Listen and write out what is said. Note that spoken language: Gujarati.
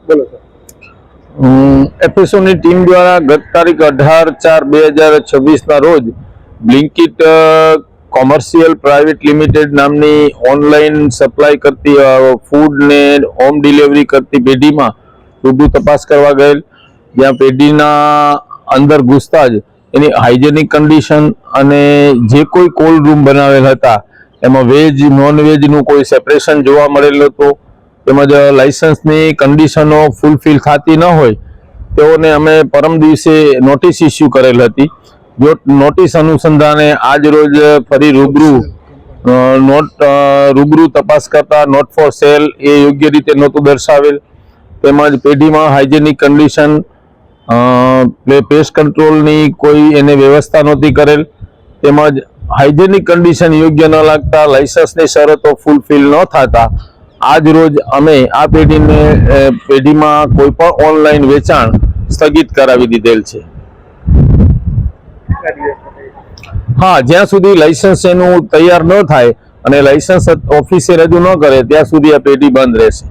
બોલો સર। એફએસઓની ટીમ દ્વારા ગત તારીખ 18/4/2026 રોજ બ્લિંકિટ કોમર્શિયલ પ્રાઇવેટ લિમિટેડ નામની ઓનલાઈન સપ્લાય કરતી ફૂડ ને હોમ ડિલિવરી કરતી પેઢીમાં રૂબરૂ તપાસ કરવા ગયેલ, જ્યાં પેઢીના અંદર ઘૂસતા જ એની હાઇજેનિક કન્ડિશન અને જે કોઈ કોલ્ડ રૂમ બનાવેલ હતા એમાં વેજ નોન વેજનું કોઈ સેપરેશન જોવા મળેલ હતું, તેમજ લાયસન્સની કન્ડિશનો ફૂલફિલ થતી ન હોય તેઓને અમે પરમ દિવસે નોટિસ ઇસ્યુ કરેલ હતી। જો નોટિસ અનુસંધાને આજ રોજ ફરી રૂબરૂ તપાસ કરતા નોટ ફોર સેલ એ યોગ્ય રીતે નહોતું દર્શાવેલ, તેમજ પેઢીમાં હાઇજેનિક કન્ડિશન પેસ્ટ કંટ્રોલની કોઈ એને વ્યવસ્થા નહોતી કરેલ, તેમજ હાઇજેનિક કન્ડિશન યોગ્ય ન લાગતા લાયસન્સની શરતો ફૂલફિલ ન થતા આજ રોજ અમે આ પેઢીમાં કોઈ પણ ઓનલાઈન વેચાણ સ્થગિત કરાવી દીધેલ છે। હા, જ્યાં સુધી લાયસન્સ એનું તૈયાર ન થાય અને લાયસન્સ ઓફિસે રજૂ ન કરે ત્યાં સુધી આ પેઢી બંધ રહેશે।